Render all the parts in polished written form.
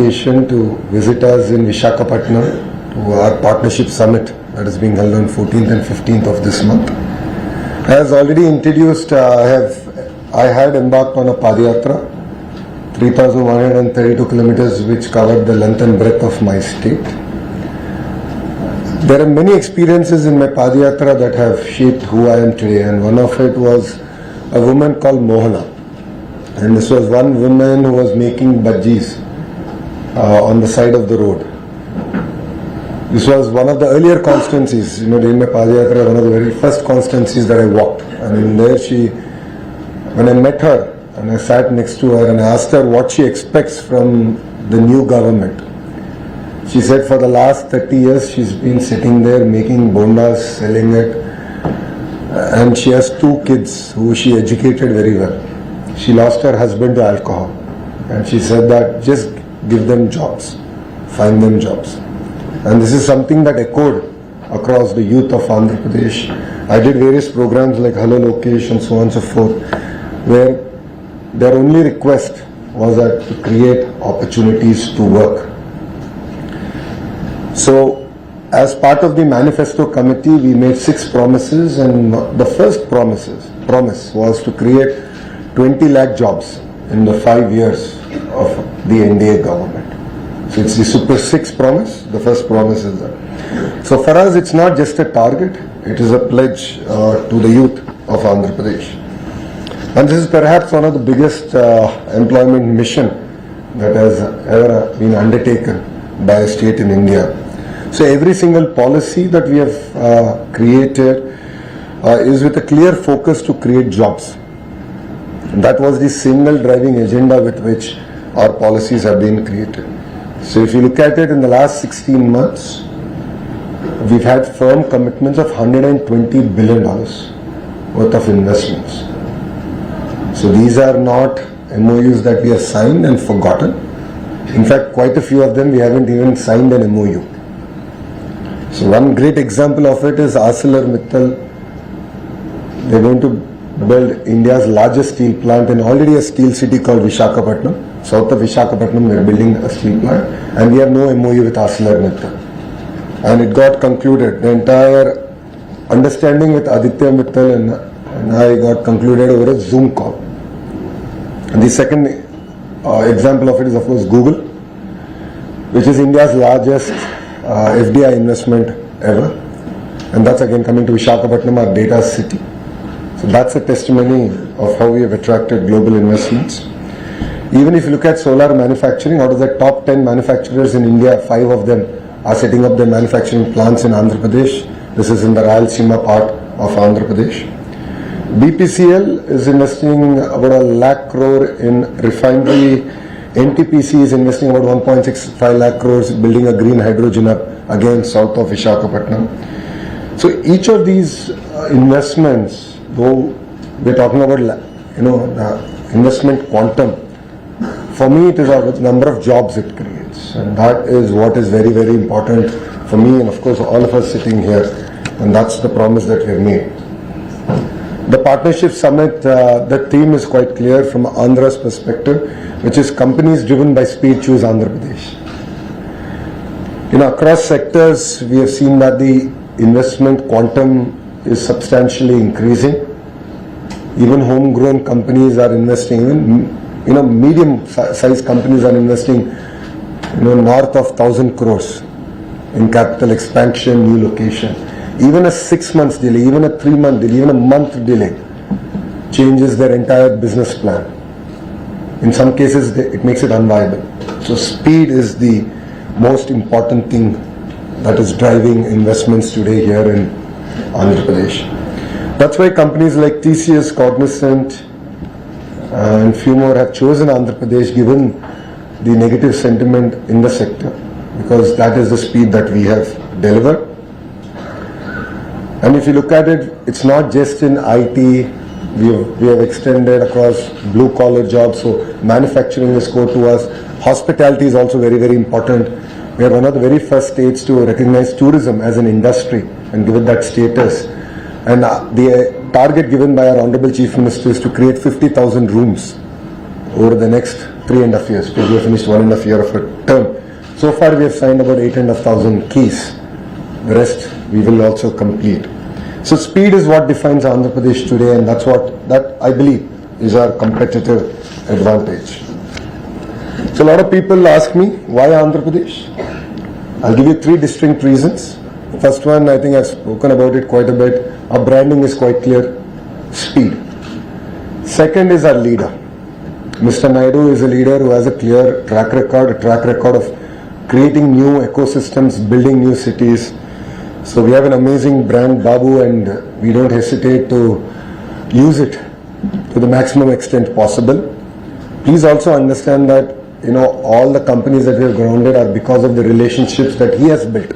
invitation to visit us in Visakhapatnam to our partnership summit that is being held on 14th and 15th of this month. As already introduced, I had embarked on a Padayatra, 3,132 kilometers, which covered the length and breadth of my state. There are many experiences in my Padayatra that have shaped who I am today, and one of it was a woman called Mohana. And this was one woman who was making bhajis on the side of the road. This was one of the earlier constituencies, during my Padayatra, one of the very first constituencies that I walked. And in there when I met her and I sat next to her and I asked her what she expects from the new government. She said for the last 30 years she's been sitting there making bondas, selling it, and she has 2 kids who she educated very well. She lost her husband to alcohol, and she said that just give them jobs, find them jobs. And this is something that echoed across the youth of Andhra Pradesh. I did various programs like Hello Lokesh and so on and so forth, where their only request was that to create opportunities to work. So, as part of the manifesto committee, we made 6 promises, and the first promise was to create 20 lakh jobs in the 5 years of the NDA government. So it's the Super 6 promise. The first promise is that. So for us, it's not just a target; it is a pledge to the youth of Andhra Pradesh. And this is perhaps one of the biggest employment mission that has ever been undertaken by a state in India. So every single policy that we have created is with a clear focus to create jobs. And that was the single driving agenda with which our policies have been created. So if you look at it in the last 16 months, we've had firm commitments of $120 billion worth of investments. So these are not MOUs that we have signed and forgotten. In fact, quite a few of them we haven't even signed an MOU. So one great example of it is ArcelorMittal. They're going to build India's largest steel plant in already a steel city called Visakhapatnam. South of Visakhapatnam, they're building a steel plant, and we have no MOU with ArcelorMittal. And it got concluded. The entire understanding with Aditya Mittal and I got concluded over a Zoom call. And the second example of it is, of course, Google, which is India's largest FDI investment ever. And that's again coming to Visakhapatnam, our data city. So that's a testimony of how we have attracted global investments. Even if you look at solar manufacturing, out of the top 10 manufacturers in India, 5 of them are setting up their manufacturing plants in Andhra Pradesh. This is in the Rayalaseema part of Andhra Pradesh. BPCL is investing about 1 lakh crore in refinery. NTPC is investing about 1.65 lakh crores building a green hydrogen hub again south of Visakhapatnam. So each of these investments, though we're talking about investment quantum, for me it is a number of jobs it creates, and that is what is very, very important for me and of course all of us sitting here, and that's the promise that we have made. The partnership summit, the theme is quite clear from Andhra's perspective, which is companies driven by speed choose Andhra Pradesh. Across sectors, we have seen that the investment quantum is substantially increasing. Even homegrown companies are investing, even medium-sized companies are investing, north of 1,000 crores in capital expansion, new location. Even a 6 months delay, even a 3-month delay, even a month delay changes their entire business plan. In some cases, it makes it unviable. So speed is the most important thing that is driving investments today here in Andhra Pradesh. That's why companies like TCS, Cognizant, and few more have chosen Andhra Pradesh given the negative sentiment in the sector, because that is the speed that we have delivered. And if you look at it, it's not just in IT. We have extended across blue collar jobs, so manufacturing is core to us. Hospitality is also very, very important. We are one of the very first states to recognize tourism as an industry and give it that status. And the target given by our Honorable Chief Minister is to create 50,000 rooms over the next 3.5 years, because we have finished 1.5 year of a term. So far we have signed about 8,500 keys. The rest we will also complete. So speed is what defines Andhra Pradesh today, and that I believe is our competitive advantage. So a lot of people ask me, why Andhra Pradesh? I'll give you 3 distinct reasons. First one, I think I've spoken about it quite a bit. Our branding is quite clear. Speed. Second is our leader. Mr. Naidu is a leader who has a clear track record of creating new ecosystems, building new cities. So we have an amazing brand, Babu, and we don't hesitate to use it to the maximum extent possible. Please also understand that, all the companies that we have grounded are because of the relationships that he has built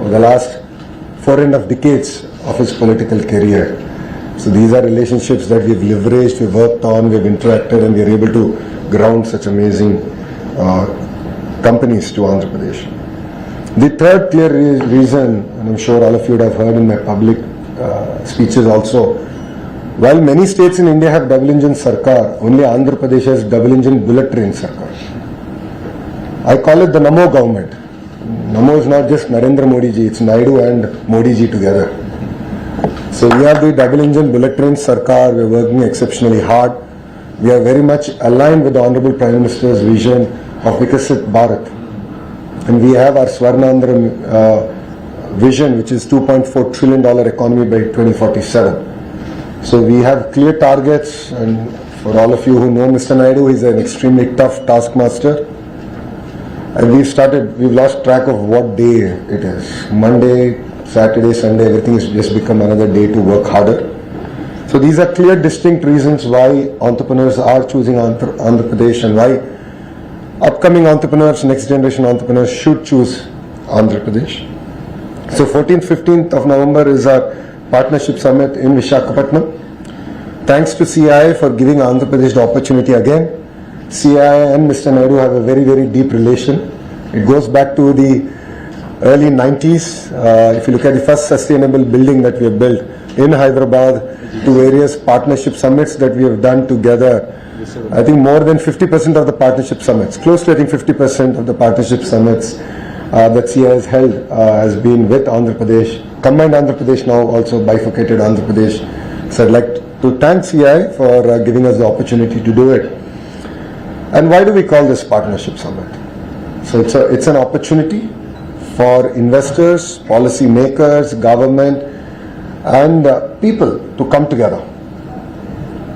over the last 4.5 decades of his political career. So these are relationships that we've leveraged, we've worked on, we've interacted, and we're able to ground such amazing companies to Andhra Pradesh. The third clear reason, and I'm sure all of you would have heard in my public speeches also, while many states in India have double engine sarkar, only Andhra Pradesh has double engine bullet train sarkar. I call it the Namo government. Namo is not just Narendra Modi ji, it's Naidu and Modi ji together. So we have the double engine bullet train sarkar, we're working exceptionally hard. We are very much aligned with the Honorable Prime Minister's vision of Vikasit Bharat. And we have our Swarnandhra vision, which is $2.4 trillion economy by 2047. So we have clear targets, and for all of you who know Mr. Naidu, he's an extremely tough taskmaster. And we've lost track of what day it is. Monday, Saturday, Sunday, everything has just become another day to work harder. So these are clear, distinct reasons why entrepreneurs are choosing Andhra Pradesh, and why upcoming entrepreneurs, next generation entrepreneurs should choose Andhra Pradesh. So 14th, 15th of November is our partnership summit in Visakhapatnam. Thanks to CI for giving Andhra Pradesh the opportunity again. CI and Mr. Naidu have a very, very deep relation. It goes back to the early 90s. If you look at the first sustainable building that we have built in Hyderabad, to various partnership summits that we have done together, I think more than 50% of the partnership summits, close to I think 50% of the partnership summits that CI has held has been with Andhra Pradesh, combined Andhra Pradesh, now also bifurcated Andhra Pradesh. So I'd like to thank CI for giving us the opportunity to do it. And why do we call this partnership summit? So it's an opportunity for investors, policy makers, government, and people to come together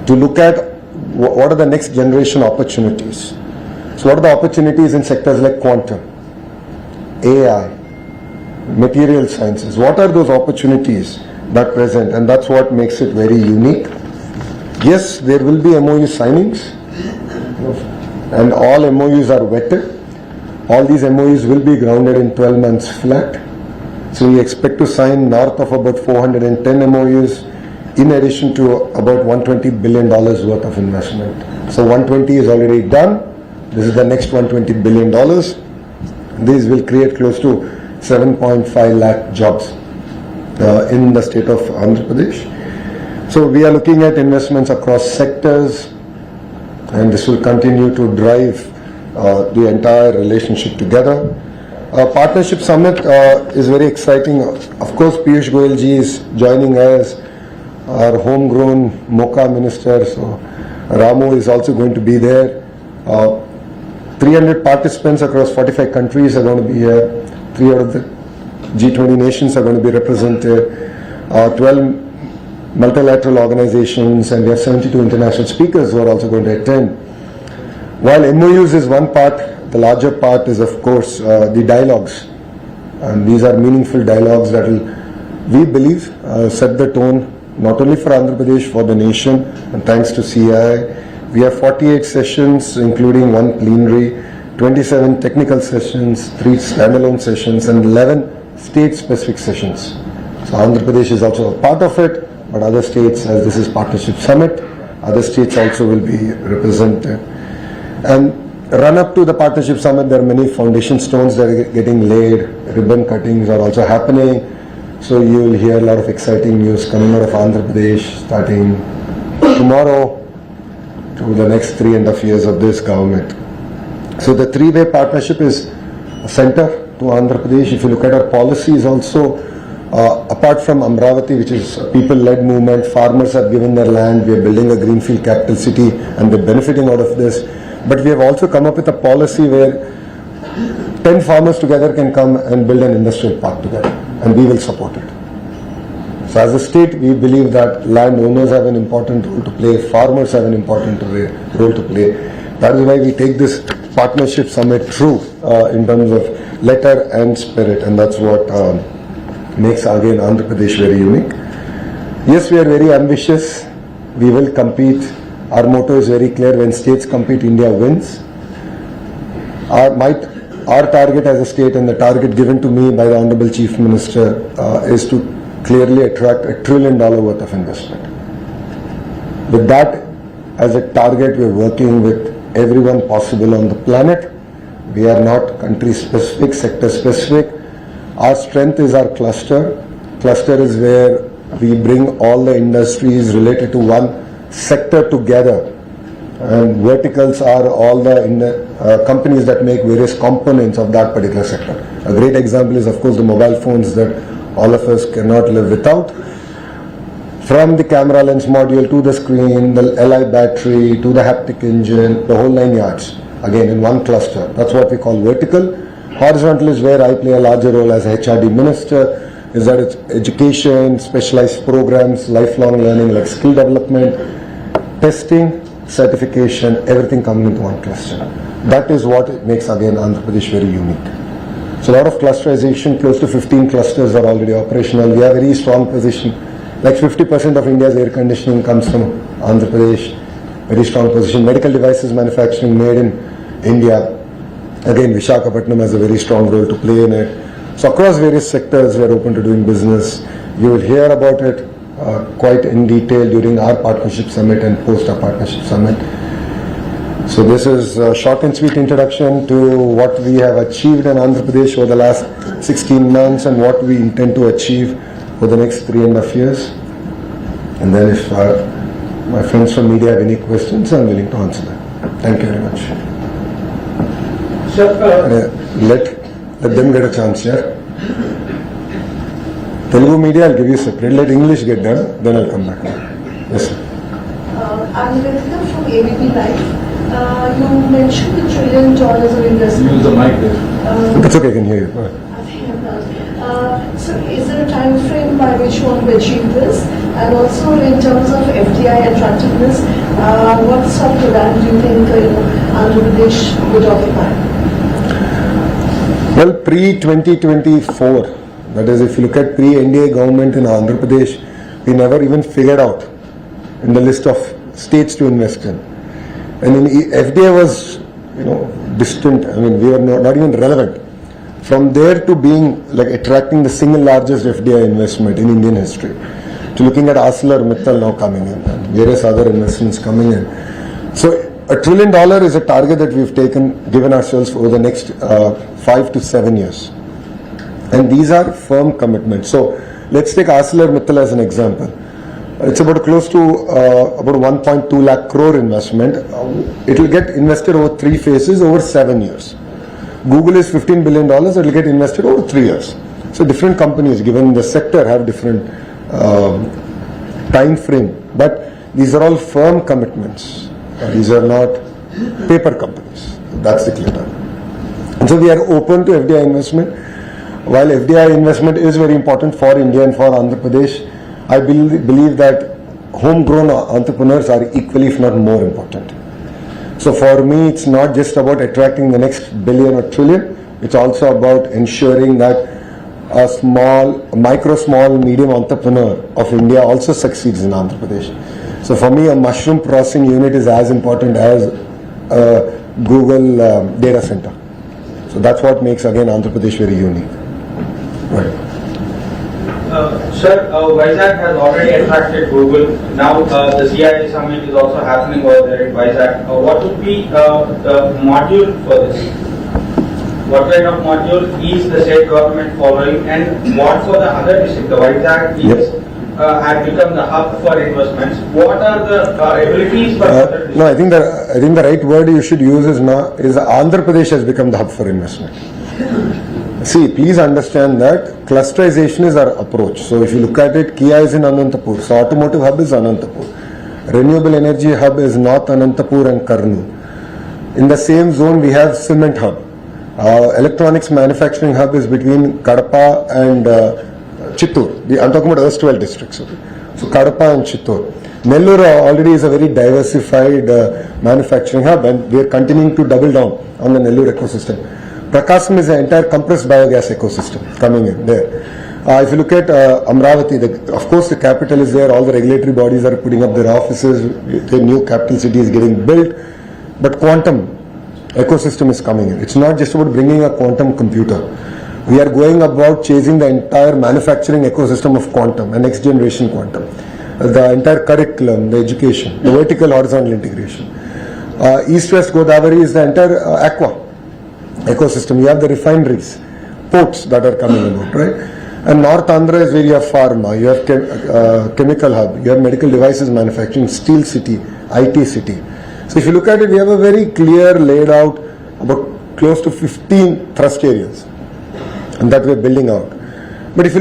to look at what are the next generation opportunities. So what are the opportunities in sectors like quantum, AI, material sciences? What are those opportunities that present? And that's what makes it very unique. Yes, there will be MOU signings, and all MOUs are vetted. All these MOUs will be grounded in 12 months flat. So we expect to sign north of about 410 MOUs, in addition to about $120 billion worth of investment. So 120 is already done. This is the next $120 billion. These will create close to 7.5 lakh jobs in the state of Andhra Pradesh. So we are looking at investments across sectors, and this will continue to drive the entire relationship together. Partnership Summit is very exciting. Of course, Piyush Goyal ji is joining us, our homegrown MOCA minister. So Ramu is also going to be there. 300 participants across 45 countries are going to be here. 3 out of the G20 nations are going to be represented. 12 multilateral organizations, and we have 72 international speakers who are also going to attend. While MOUs is one part, the larger part is of course the dialogues, and these are meaningful dialogues that will, we believe, set the tone not only for Andhra Pradesh, for the nation. And thanks to CI, we have 48 sessions including 1 plenary, 27 technical sessions, 3 standalone sessions, and 11 state specific sessions. So Andhra Pradesh is also a part of it, but other states, as this is Partnership Summit, other states also will be represented. And run up to the Partnership Summit, there are many foundation stones that are getting laid, ribbon cuttings are also happening. So you will hear a lot of exciting news coming out of Andhra Pradesh starting tomorrow to the next 3.5 years of this government. So the three-way partnership is a center to Andhra Pradesh. If you look at our policies also, apart from Amaravati, which is a people-led movement, farmers have given their land, we are building a greenfield capital city and they're benefiting out of this. But we have also come up with a policy where 10 farmers together can come and build an industrial park together, and we will support it. So as a state, we believe that landowners have an important role to play, farmers have an important role to play. That is why we take this partnership summit true in terms of letter and spirit, and that's what makes again Andhra Pradesh very unique. Yes, we are very ambitious. We will compete. Our motto is very clear: when states compete, India wins. Our target as a state, and the target given to me by the Honorable Chief Minister, is to clearly attract $1 trillion worth of investment. With that as a target, we are working with everyone possible on the planet. We are not country specific, sector specific. Our strength is our cluster. Cluster is where we bring all the industries related to one sector together. And verticals are all the companies that make various components of that particular sector. A great example is, of course, the mobile phones that all of us cannot live without. From the camera lens module to the screen, the Li battery to the haptic engine, the whole 9 yards, again in one cluster. That's what we call vertical. Horizontal is where I play a larger role as HRD minister, is that it's education, specialized programs, lifelong learning like skill development, testing, certification, everything coming into one cluster. That is what makes again Andhra Pradesh very unique. So a lot of clusterization, close to 15 clusters are already operational. We have a very strong position. Like 50% of India's air conditioning comes from Andhra Pradesh. Very strong position. Medical devices manufacturing made in India. Again, Visakhapatnam has a very strong role to play in it. So across various sectors, we are open to doing business. You will hear about it quite in detail during our partnership summit and post our partnership summit. So this is a short and sweet introduction to what we have achieved in Andhra Pradesh over the last 16 months and what we intend to achieve for the next 3.5 years. And then if my friends from media have any questions, I'm willing to answer them. Thank you very much. Sir, let them get a chance, yeah? Telugu media, I'll give you separate. Let English get done, then I'll come back. Yes, sir. I'm Rakatika from ABP Live. You mentioned the $1 trillion of investment. use the mic there. It's okay, I can hear you. Go ahead. I think I'm not. So is there a time frame by which you want to achieve this? And also in terms of FDI attractiveness, what sort of land do you think Andhra Pradesh would occupy? Well, pre-2024, that is, if you look at pre-NDA government in Andhra Pradesh, we never even figured out in the list of states to invest in. And in FDI was, distant. I mean, we were not even relevant. From there to being like attracting the single largest FDI investment in Indian history, to looking at ArcelorMittal now coming in and various other investments coming in. So $1 trillion is a target that we've given ourselves over the next 5 to 7 years. And these are firm commitments. So let's take ArcelorMittal as an example. It's about close to about 1.2 lakh crore investment. It will get invested over 3 phases over 7 years. Google is $15 billion. It will get invested over 3 years. So different companies, given the sector, have different time frame. But these are all firm commitments. These are not paper companies. That's the clear target. And so we are open to FDI investment. While FDI investment is very important for India and for Andhra Pradesh, I believe that homegrown entrepreneurs are equally, if not more important. So for me, it's not just about attracting the next billion or trillion. It's also about ensuring that a small, medium entrepreneur of India also succeeds in Andhra Pradesh. So for me, a mushroom processing unit is as important as a Google data center. So that's what makes, again, Andhra Pradesh very unique. Right. Sir, Vizag has already attracted Google. Now the CII summit is also happening over there in Vizag. What would be the module for this? What kind of module is the state government following, and what for the other district? The Vizag is had become the hub for investments. What are the abilities for other No, I think the right word you should use is Andhra Pradesh has become the hub for investment. See, please understand that clusterization is our approach. So if you look at it, Kia is in Anantapur. So automotive hub is Anantapur. Renewable energy hub is North Anantapur and Karnool. In the same zone, we have cement hub. Electronics manufacturing hub is between Kadapa and Chittoor. I'm talking about erstwhile districts. Okay? So Kadapa and Chittoor. Nellore already is a very diversified manufacturing hub, and we are continuing to double down on the Nellore ecosystem. Prakasam is an entire compressed biogas ecosystem coming in there. If you look at Amaravati, of course the capital is there, all the regulatory bodies are putting up their offices, the new capital city is getting built, but quantum ecosystem is coming in. It's not just about bringing a quantum computer. We are going about chasing the entire manufacturing ecosystem of quantum and next generation quantum. The entire curriculum, the education, the vertical horizontal integration. East-West Godavari is the entire aqua ecosystem. You have the refineries, ports that are coming about, right? And North Andhra is where you have pharma, you have chemical hub, you have medical devices manufacturing, steel city, IT city. So if you look at it, we have a very clear laid out about close to 15 thrust areas and that we're building out. But if you